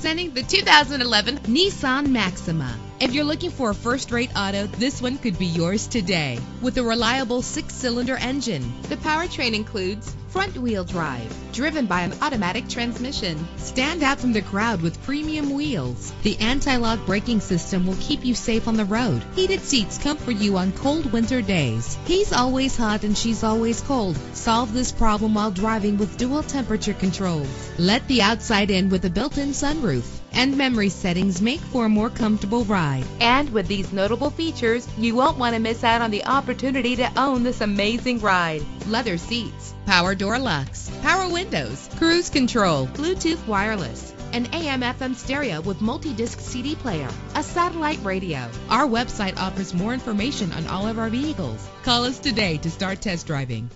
Presenting the 2011 Nissan Maxima. If you're looking for a first-rate auto, this one could be yours today. With a reliable 6-cylinder engine, the powertrain includes front-wheel drive, driven by an automatic transmission. Stand out from the crowd with premium wheels. The anti-lock braking system will keep you safe on the road. Heated seats comfort you on cold winter days. He's always hot and she's always cold. Solve this problem while driving with dual temperature controls. Let the outside in with a built-in sunroof. And memory settings make for a more comfortable ride. And with these notable features, you won't want to miss out on the opportunity to own this amazing ride. Leather seats, power door locks, power windows, cruise control, Bluetooth wireless, an AM/FM stereo with multi-disc CD player, a satellite radio. Our website offers more information on all of our vehicles. Call us today to start test driving.